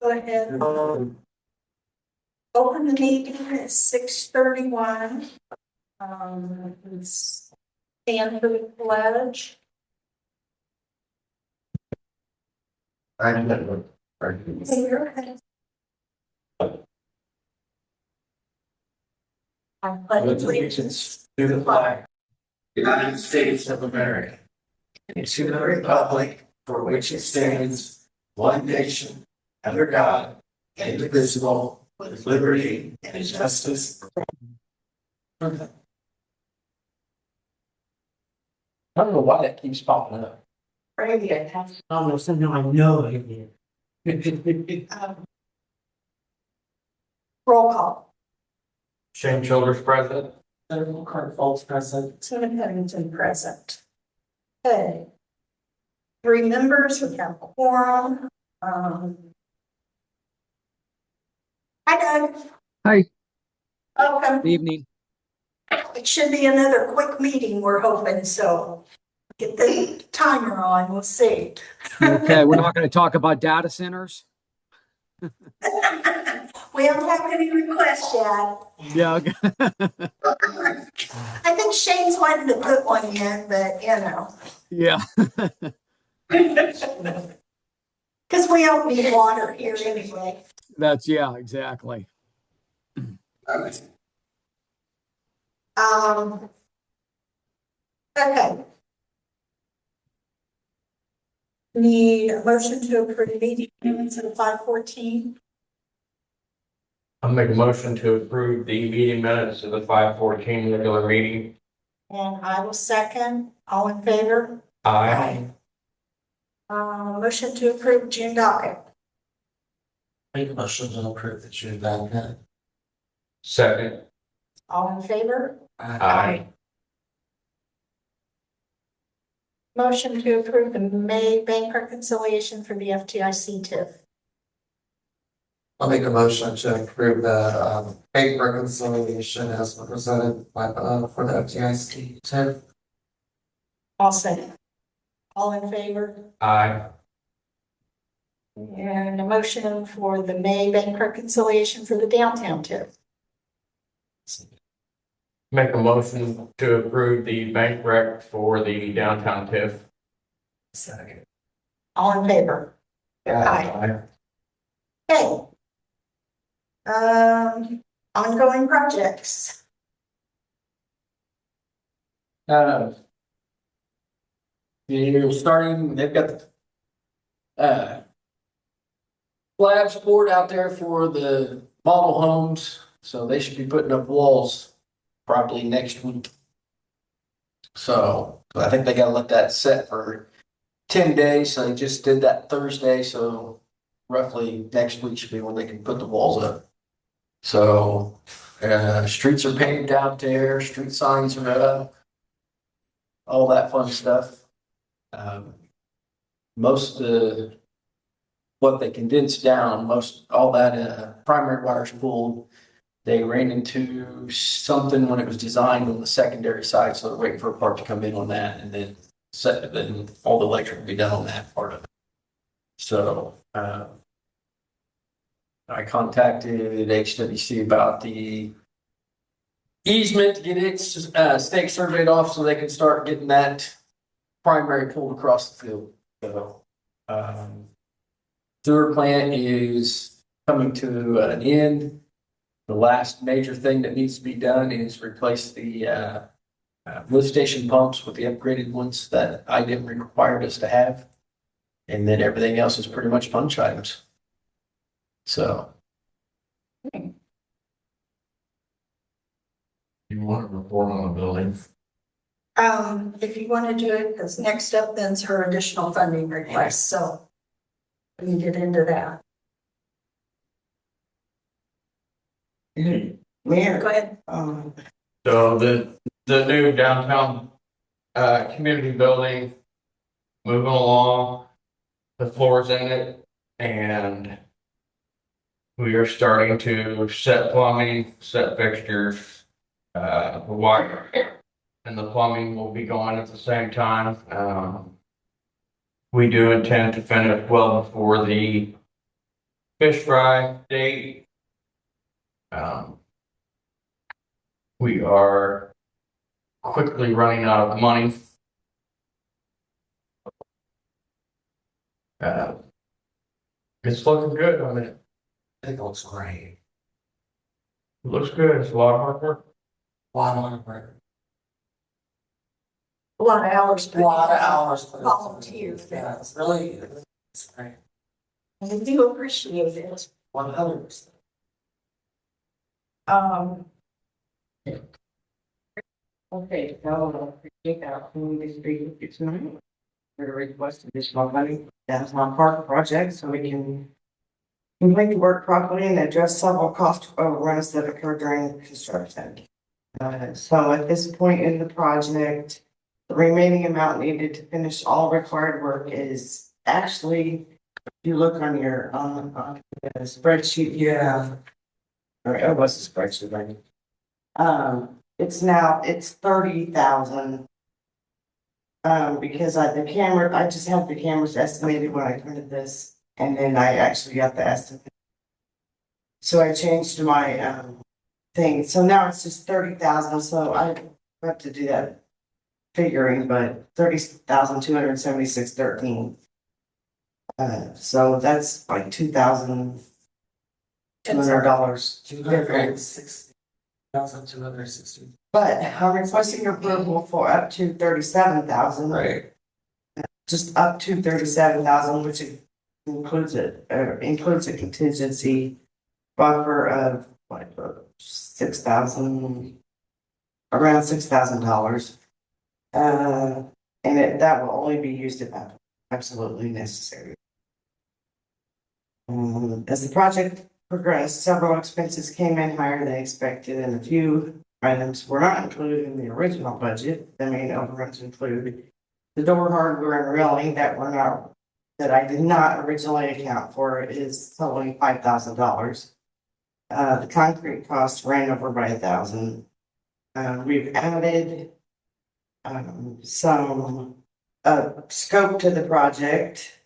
Go ahead. Open the meeting at 6:31. Stand for the pledge. I pledge allegiance to the flag, United States of America, and to the republic for which it stands, one nation, under God, indivisible, with liberty and justice. I don't know why that keeps popping up. Maybe I have. Oh, somehow I know it. Roll call. Shane Childers present. Several Card Falls present. Tim Pennington present. Okay. 3 members, we have quorum. Hi, Doug. Hi, Welcome. good evening. It should be another quick meeting, we're hoping, so get the timer on, we'll see. Okay, we're not going to talk about data centers. We don't have any requests yet. Yeah. Okay. I think Shane's wanting to put one in, but Yeah. because we don't need water here anyway. Yeah, exactly. Okay. Need a motion to approve meeting minutes of 5:14. I'll make a motion to approve the meeting minutes of the 5:14 regular meeting. And I will second. All in favor? Aye. Motion to approve June docket. Make a motion to approve the June docket. Second. All in favor? Aye. Motion to approve the May bank reconciliation for the FTIC TIF. I'll make a motion to approve the bank reconciliation as presented by for the FDIC TIF. I'll second. All in favor? Aye. And a motion for the May bank reconciliation for the downtown TIF. Make a motion to approve the bank rec for the downtown TIF. Second. All in favor? Aye. Okay. Ongoing projects. You're starting, they've got slabs poured out there for the model homes, so they should be putting up walls probably next week. So I think they gotta let that set for 10 days, so they just did that Thursday, so roughly next week should be when they can put the walls up. So streets are paved out there, street signs are up, all that fun stuff. Most what they condensed down, all that primary wires pulled. They ran into something when it was designed on the secondary side, so they're waiting for a part to come in on that, and then all the electric will be done on that part of it. So I contacted HWC about the easement to get its stake surveyed off so they can start getting that primary pulled across the field. So sewer plant is coming to an end. The last major thing that needs to be done is replace the lift station pumps with the upgraded ones that IDIM required us to have. And then everything else is pretty much punch items. So. You want to report on the building? If you want to do it, because next up then's her additional funding request, so we can get into that. Mayor, Go ahead. So the new downtown community building moving along, the floors in it, and we are starting to set plumbing, set fixtures, the wire and the plumbing will be going at the same time. We do intend to finish well before the fish fry date. We are quickly running out of money. It's looking good. I mean, it I think it looks great. looks good. It's a lot of hard work. A lot of work. A lot of hours. A lot of hours. Volunteers. Yeah, it's great. I do appreciate it. 100%. Okay, so appreciate that opportunity to speak with you tonight. We're to request additional money, downtown park project, so we can complete the work properly and address several cost overruns that occurred during construction. So at this point in the project, the remaining amount needed to finish all required work is actually, if you look on your, on the spreadsheet, Yeah. or it was a spreadsheet, right? It's 30,000. Because I just had the cameras estimated when I printed this, and then I actually got the estimate. So I changed my, thing, so now it's just 30,000, so I have to do that figuring, but 30,276.13. So that's like $2,200. $260,260. But I'm requesting approval for up to 37,000. Right. Just up to 37,000, which includes a contingency buffer of what, 6,000, around $6,000. And that will only be used if absolutely necessary. As the project progressed, several expenses came in higher than expected, and a few items were not included in the original budget. The main overruns include the door hardware and railing that I did not originally account for is totaling $5,000. The concrete cost ran over by 1,000. We've added some scope to the project.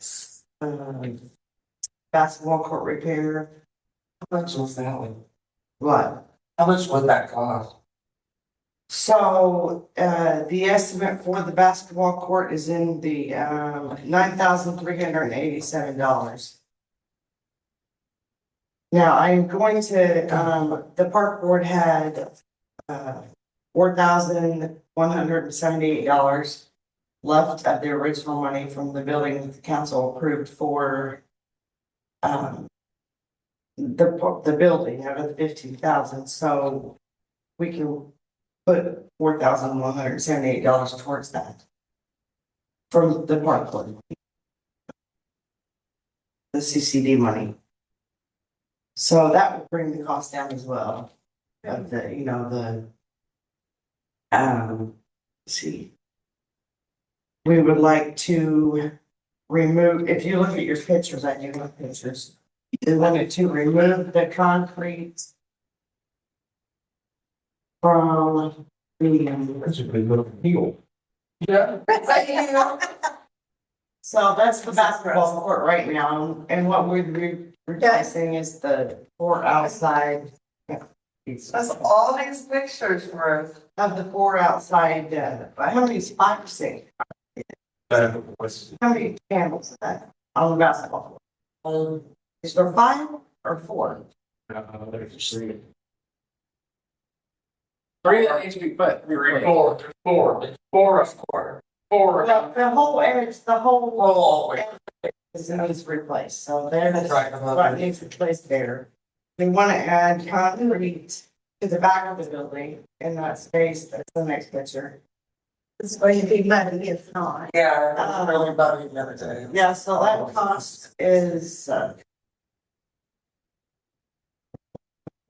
Basketball court repair. How much was that one? What? How much would that cost? So, the estimate for the basketball court is in the, $9,387. Now, I'm going to, the park board had, $4,178 left of the original money from the building that the council approved for, the building out of the 15,000, so we can put $4,178 towards that from the park board. The CCD money. So that would bring the cost down as well. Of the, let's see. We would like to remove, if you look at your pictures, I do have pictures. We wanted to remove the concrete from the. That's a big little deal. Yeah. So that's the basketball court right now, and what we're replacing is the four outside. That's all these pictures were. Of the four outside, how many is 5 or 6? How many candles is that on the basketball court? Is there 5 or 4? Three that needs to be put. Four. Well, the whole edge, the whole is replaced, so there's what needs replaced there. We want to add concrete to the back of the building in that space. That's the next picture. It's going to be muddy if not. Yeah, I was really about it the other day. Yeah, so that cost is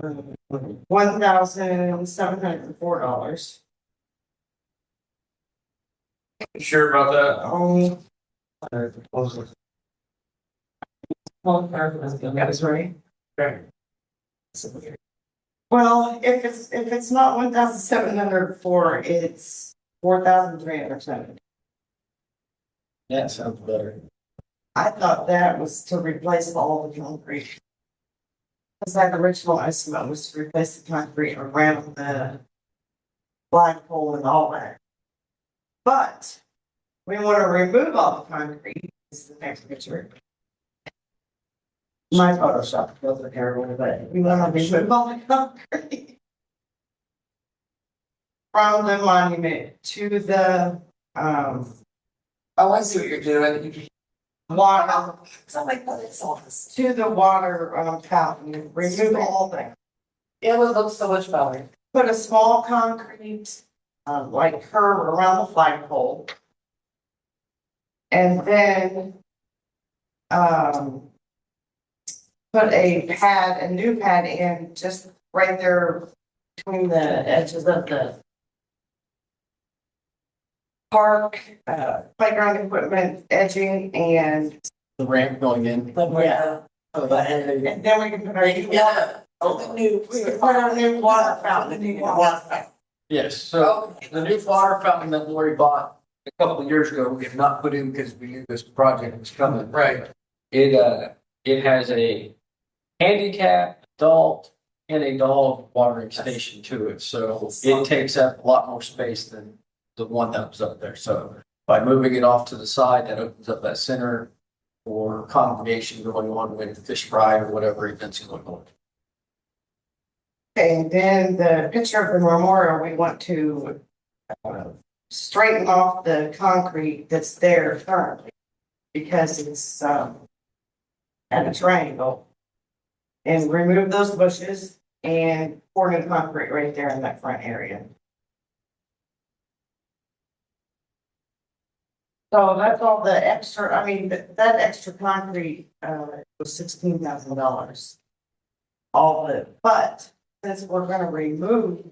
$1,704. Sure about that? That is right. Okay. Well, if it's not 1,704, it's 4,370. Yeah, sounds better. I thought that was to replace all the concrete. Because that original estimate was to replace the concrete around the flagpole and all that. But we want to remove all the concrete. This is the next picture. My Photoshop wasn't terrible, but we want to remove all the concrete from the monument to the Oh, I see what you're doing. water, Somebody put it on this. to the water fountain. Remove all that. It would look so much better. Put a small concrete like curve around the flagpole. And then put a new pad in just right there between the edges of the park, playground equipment edging and, The ramp going in. yeah. And then we can put our we can put our new water fountain. Yes, so the new water fountain that Lori bought a couple of years ago, we have not put in because we knew this project was coming. Right. It has a handicap, adult, and a dog watering station to it, so it takes up a lot more space than the one that was up there. So by moving it off to the side, that opens up that center for congregation going on with fish fry or whatever events going on. Okay, and then the picture of the memorial, we want to straighten off the concrete that's there currently because it's at a triangle. And remove those bushes and pour new concrete right there in that front area. So that's all the extra, I mean, that extra concrete was $16,000. All of it, but since we're gonna remove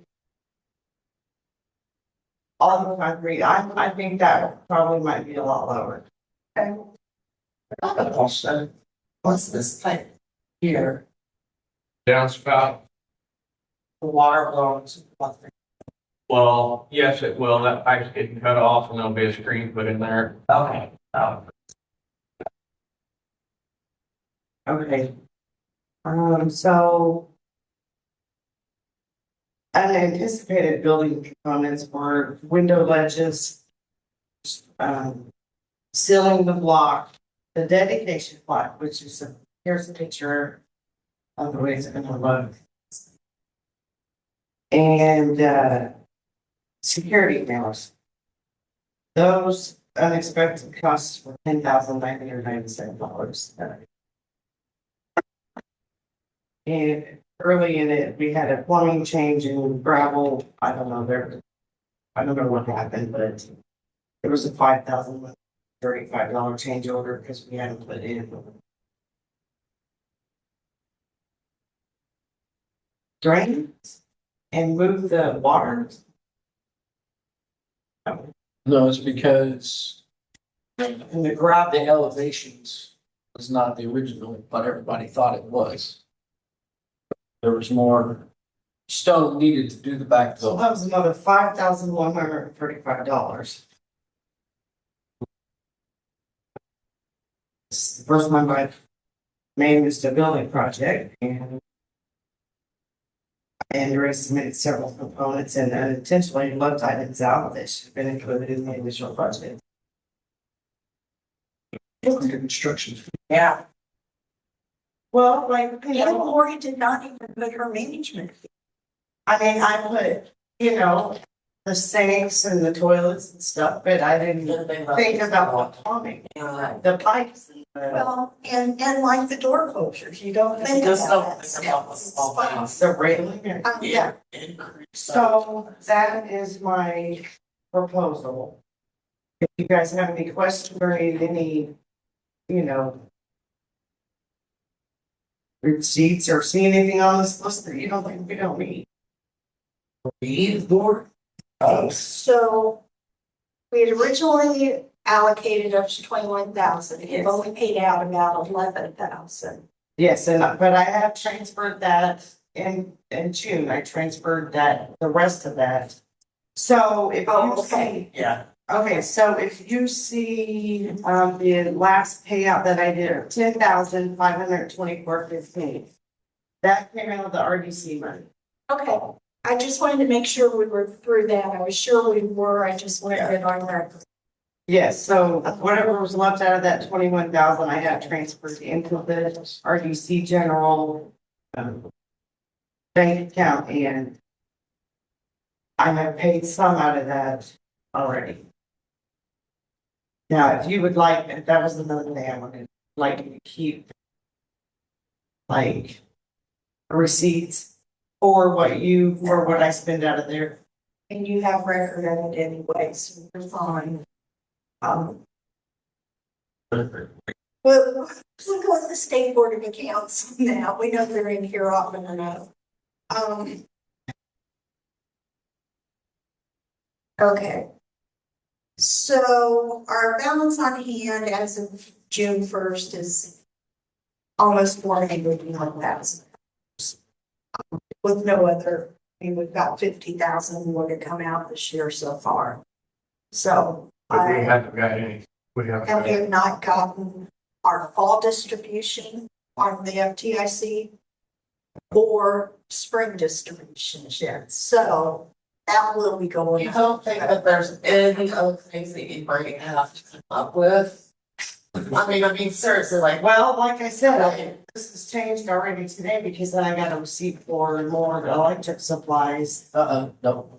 all the concrete, I think that probably might be a lot lower. Okay. I have a question. What's this pipe here? Downspout. The water blowing. Well, yes, it will. That pipe's getting cut off and there'll be a screen put in there. Okay. Oh. Okay. So unanticipated building components were window ledges, sealing the block, the dedication plaque, which is here's a picture of the way it's gonna look. And security cameras. Those unexpected costs were $10,997. And early in it, we had a plumbing change in gravel. I don't know what happened, but there was a $5,035 change order because we hadn't put in drains and move the water. No, it's because And the gravel. the elevations was not the original, but everybody thought it was. There was more stone needed to do the So backfill. that was another $5,135. It's the first one I managed a building project and I underestimated several components and unintentionally left items out that should have been included in the initial budget. Construction. Yeah. Well, like, you And know, Lori did not even put her management fee. I mean, I put, you know, the sinks and the toilets and stuff, but I didn't think about the plumbing, the pipes. And Well, and like the door closures, you don't think Just about don't that think about the stuff. small things. the railing. Yeah, Increase. So that is my proposal. If you guys have any questions or need any, you know, receipts or see anything on this list that you don't think we don't need. Read board. so we had originally allocated up to 21,000. We've only paid out about 11,000. Yes, but I have transferred that in June. I transferred that, the rest of that. So if you see. Yeah. Okay, so if you see, the last payout that I did, $10,524.15. That came out of the RDC money. Okay, I just wanted to make sure we were through that. I was sure we were. I just wanted it on record. Yes, so whatever was left out of that 21,000, I have transferred into the RDC general bank account, and I have paid some out of that already. Now, if you would like, if that was another thing I wanted, like to keep like receipts for what I spend out of there. And you have record of it anyway, so you're fine. We'll go with the state board of accounts now. We know they're in here often enough. Okay. So our balance on hand as of June 1st is almost 401,000. With no other, I mean, we've got 50,000 more to come out this year so far. So But we haven't got any, we haven't. and we have not gotten our fall distribution on the FTIC or spring distributions yet. So that will be going. You don't think that there's any other things that you might have to come up with? I mean, seriously, like, Well, like I said, this has changed already today because then I got a receipt for more electric supplies. No.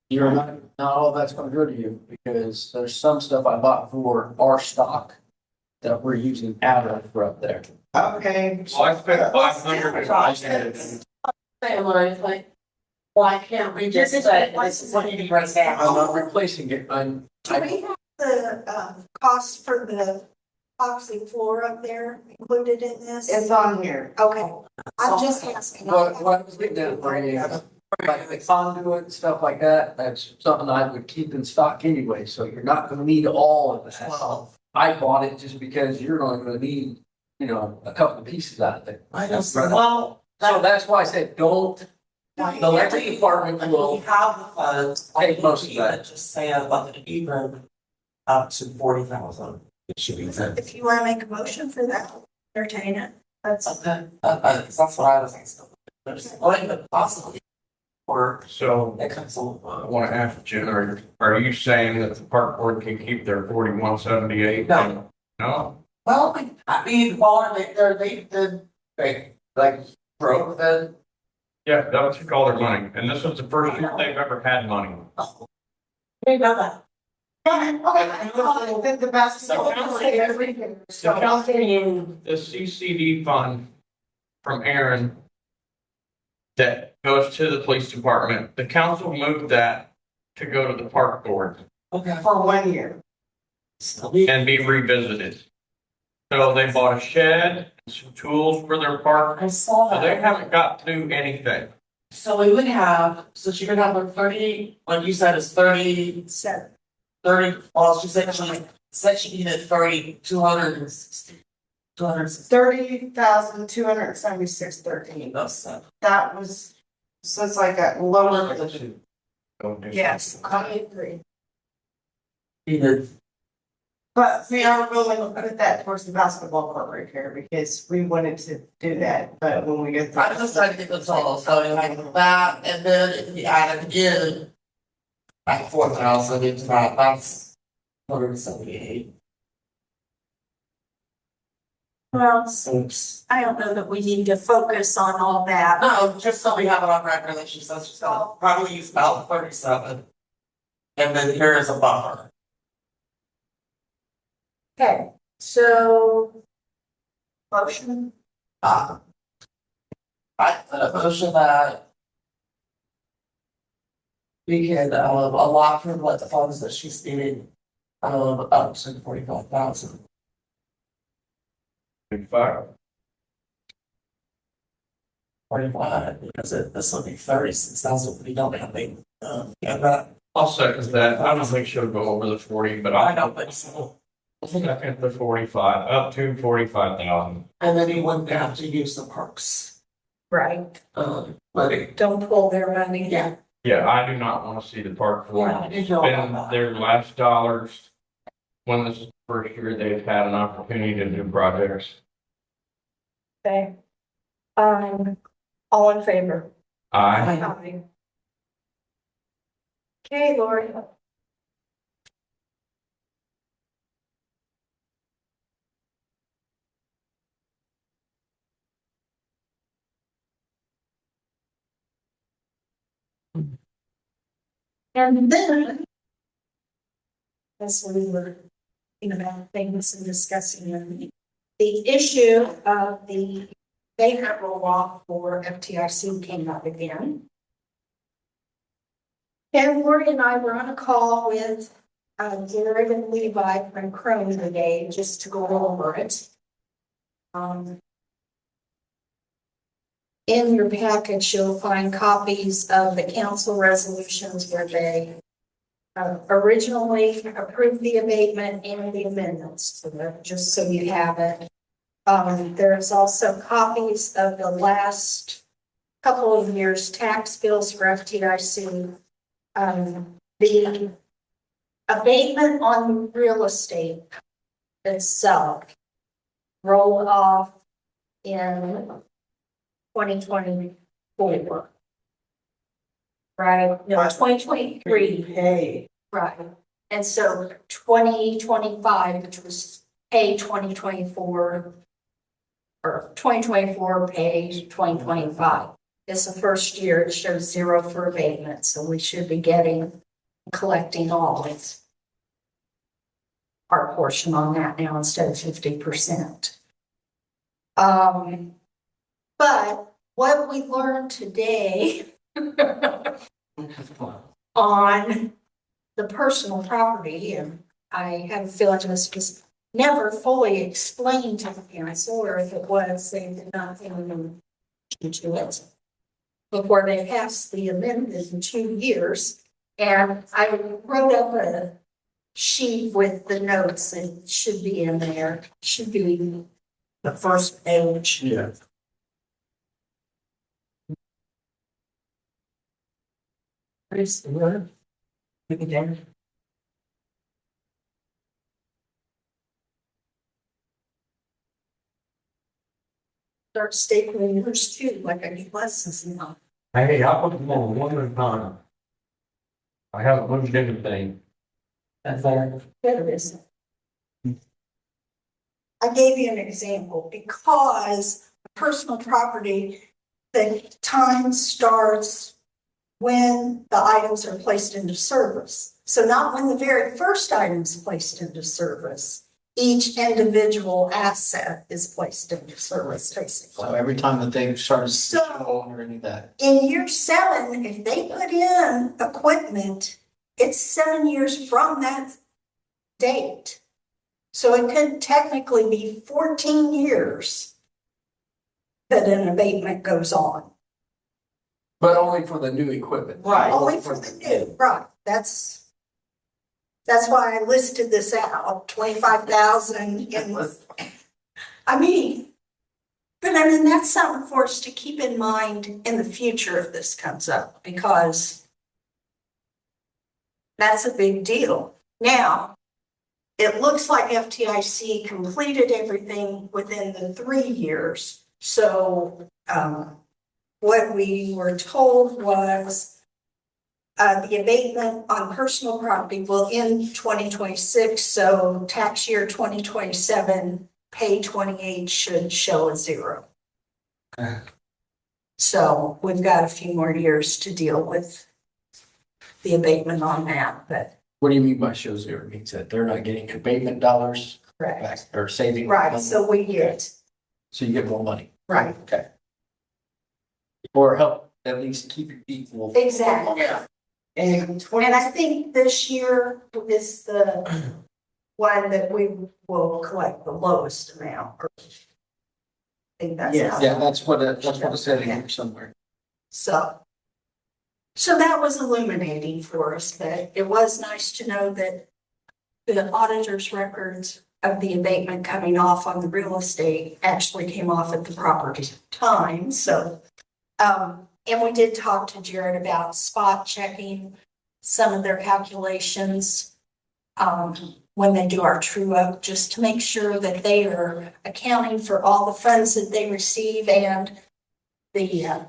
You're not all that's gonna go to you, because there's some stuff I bought for our stock that we're using out of for up there. Okay. Well, I spent 500. saying what I was like, why can't we just say, this is what you need right I'm now? not replacing it, Do we have the cost for the epoxy floor up there included in this? It's on here. Okay, I'm just asking. what I was getting at, Brandy, like the conduit and stuff like that, that's something I would keep in stock anyway, so you're not gonna need all of that. Well, I bought it just because you're only gonna need, a couple of pieces out of it. I just, Right. well. So that's why I said, don't, the electric department We will, have the funds, I Take think most of even that. just say about the even up to 40,000. It should be good. If you want to make a motion for that, entertain it. That's Okay, that's what I was thinking. There's what even possibly, or So it comes along. I want to ask Jen, are you saying that the park board can keep their 4178? No. No? Well, I mean, well, they like broke the. Yeah, that took all their money, and this was the first year they've ever had money. They know that. The basketball. The CCD fund from Aaron that goes to the police department, the council moved that to go to the park board Okay. For 1 year. and be revisited. So they bought a shed, and some tools for their park, I saw so that. they haven't got to do anything. So we would have, so she could have like 30, like you said, it's 30, set. 30, well, she said she needed 30, 260. 260. 30,276.13. That was, so it's like a lower. Yes, I agree. Needed. But we are willing to put that towards the basketball court repair because we wanted to do that, but when we get. I'm just trying to get the total, so like that, and then if you add again, like 4,000 into that, that's 178. Well, Oops. I don't know that we need to focus on all that. No, just so we have it on record that she says she's gonna probably use about 37. And then here is a buffer. Okay, so motion, I put a motion that we can, allot for what the funds that she's needing, up to 45,000. 45. 45, because this will be 36,000, we don't have any, that. I'll second that. I don't think she'll go over the 40, but I I'll don't think so. second the 45, up to 45,000. And then you wouldn't have to use the parks, right? money. Don't pull their money. Yeah. Yeah, I do not want to see the park board Yeah, I did know about spend that. their last dollars when this is the first year they've had an opportunity to do projects. Okay. All in favor? I, Aye. Okay, Lori. And then, as we were thinking about things and discussing them, the issue of the payment roll-off for FTIC came up again. And Lori and I were on a call with Jared and Levi from Chrome today just to go over it. In your package, you'll find copies of the council resolutions where they originally approved the abatement and the amendments to it, just so you have it. There's also copies of the last couple of years' tax bills for FTIC. The abatement on real estate itself rolled off in 2024. Right, no, 2023. Hey. Right, and so 2025, which was pay 2024, or 2024 pay 2025. It's the first year it shows 0 for abatement, so we should be collecting all its our portion on that now instead of 50%. But what we learned today on the personal property, and I have a feeling this was never fully explained to the council, or if it was, they did not even into it before they passed the amendment in 2 years. And I wrote up a sheet with the notes that should be in there, should be the first page. Yeah. Where's the word? Look at there. Start stapling yours too, like I do lessons now. hey, I put them on one at a time. I haven't moved anything. That's there. There it is. I gave you an example because personal property, the time starts when the items are placed into service. So not when the very first item is placed into service. Each individual asset is placed into service, basically. So every time that they started So- or any of that. In year 7, if they put in equipment, it's 7 years from that date. So it could technically be 14 years that an abatement goes on. But only for the new equipment. Right. Only for the new, right, that's why I listed this out, 25,000 and I mean, but I mean, that's something for us to keep in mind in the future if this comes up, because that's a big deal. Now, it looks like FTIC completed everything within the 3 years. So, what we were told was the abatement on personal property will end 2026. So tax year 2027, pay 28 should show a 0. So we've got a few more years to deal with the abatement on that, but What do you mean by show zero? It means that they're not getting abatement dollars correct. back or saving. Right, money? so we get, So you get more money. right, Okay. Or help at least keep it equal. exactly. And And I think this year is the one that we will collect the lowest amount. I think that's Yes. how. Yeah, that's what it said in here somewhere. So that was illuminating for us, but it was nice to know that the auditor's records of the abatement coming off on the real estate actually came off at the proper time. So, and we did talk to Jared about spot checking some of their calculations when they do our true up, just to make sure that they are accounting for all the funds that they receive and the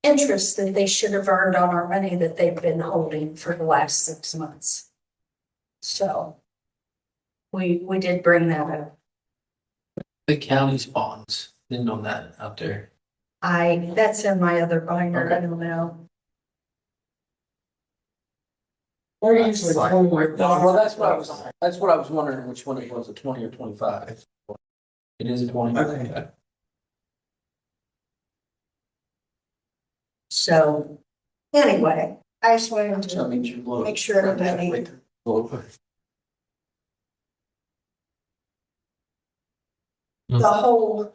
interest that they should have earned on our money that they've been holding for the last 6 months. So we did bring that up. The county's bonds, didn't know that out there. That's in my other binder, I don't know. They're usually 20. Well, that's what I was wondering, which one it was, a 20 or 25. It is a 20. Okay. So anyway, I just wanted So that to means you blow. make sure everybody, the whole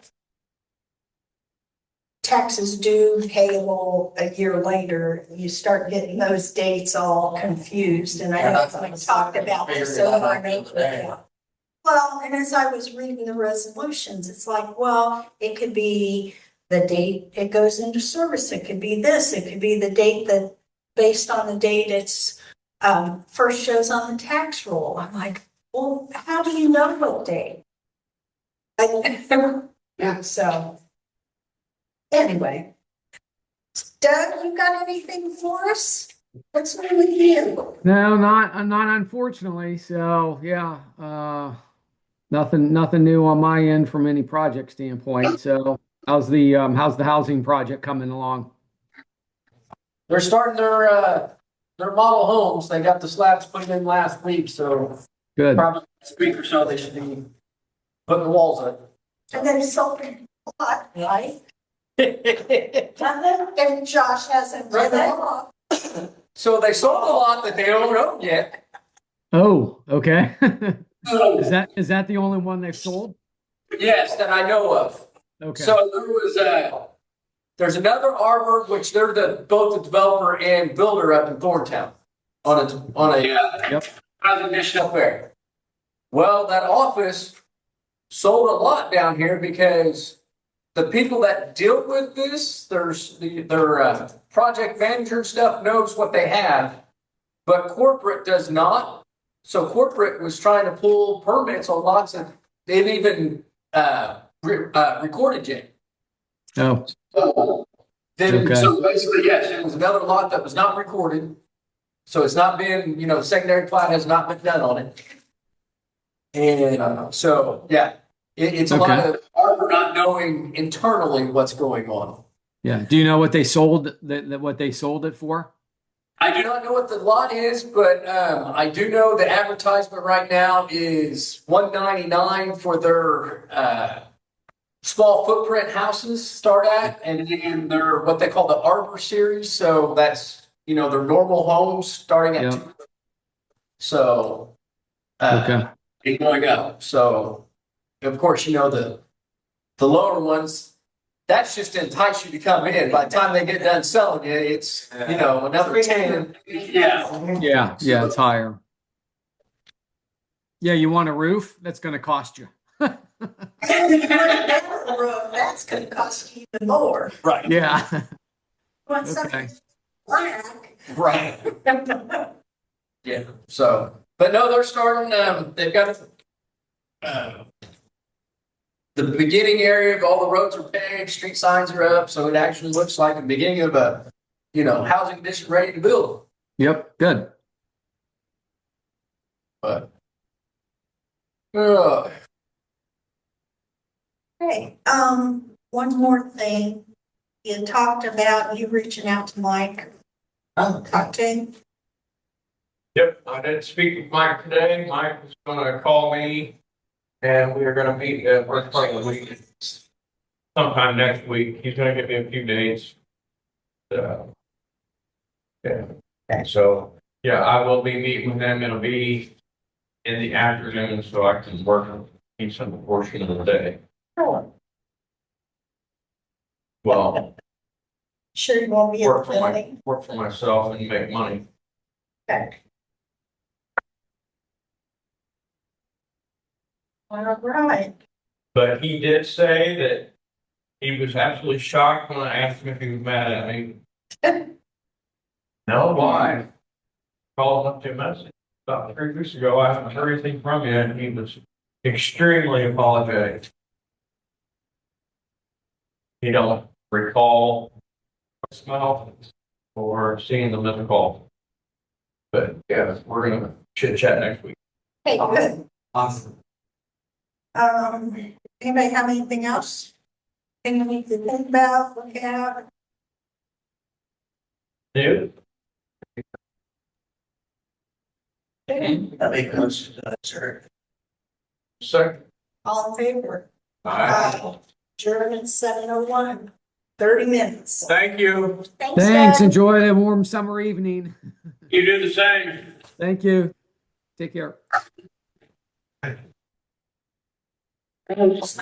taxes due payable a year later, you start getting those dates all confused, and I know we talked about this over and over again. Well, and as I was reading the resolutions, it's like, well, it could be the date it goes into service, it could be this, it could be the date that, based on the date it's first shows on the tax roll. I'm like, well, how do you know what date? Yeah, so anyway, Doug, you got anything for us? What's new with you? No, not unfortunately. So yeah, nothing new on my end from any project standpoint. So how's the housing project coming along? They're starting their model homes. They got the slabs put in last week, so Good. probably next week or so they should be putting the walls up. And then sold a lot, right? And Josh hasn't read that off. So they sold a lot that they don't own yet. Oh, okay. Is that the only one they've sold? Yes, that I know of. Okay. So there was there's another arbor, which they're both the developer and builder up in Thorntown on a Yep. presentation up there. Well, that office sold a lot down here because the people that deal with this, their project manager and stuff knows what they have, but corporate does not. So corporate was trying to pull permits on lots that they've even recorded yet. Oh, Then, Okay. So basically, yes, it was another lot that was not recorded. So it's not been, the secondary plat has not been done on it. And so, yeah, it's a lot Okay. of arbor not knowing internally what's going on. yeah. Do you know what they sold what they sold it for? I do not know what the lot is, but I do know the advertisement right now is $199 for their small footprint houses start at, and then they're what they call the Arbor series. So that's their normal homes starting at Yep. $2. So Okay. it's going up. So of course the lower ones. That's just to entice you to come in. By the time they get done selling you, it's another 10. Yeah. Yeah. Yeah. It's higher. Yeah. You want a roof? That's going to cost you. That's gonna cost you even more. Right. Yeah. Want Okay. something black. Right. Yeah. So, but no, they're starting. They've got the beginning area of all the roads are paved, street signs are up, so it actually looks like the beginning of a housing addition ready to build. Yep. Good. But Hey, one more thing. You talked about you reaching out to Mike, talk to him. Yep, I did speak with Mike today. Mike was gonna call me and we are gonna meet at first part of the week. Sometime next week. He's gonna give me a few dates. Yeah. So, yeah, I will be meeting with him. It'll be in the afternoon so I can work on some portion of the day. Well, Sure you won't be at work the for building. work for myself and make money. Okay. All right. But he did say that he was absolutely shocked when I asked him if he was mad at me. No, why? Called him up to a message about 3 weeks ago. I haven't heard anything from you, and he was extremely apologetic. You don't recall voicemail or seeing the missed call. But yeah, we're gonna chit chat next week. Okay, good. Awesome. Anybody have anything else? Anything we need to think about, look at? Dude, That make motion to adjourn. second. All in favor? Aye. Adjourn at 7:01. 30 minutes. Thank you. Thanks. Doug. Enjoy the warm summer evening. You do the same. Thank you. Take care. I just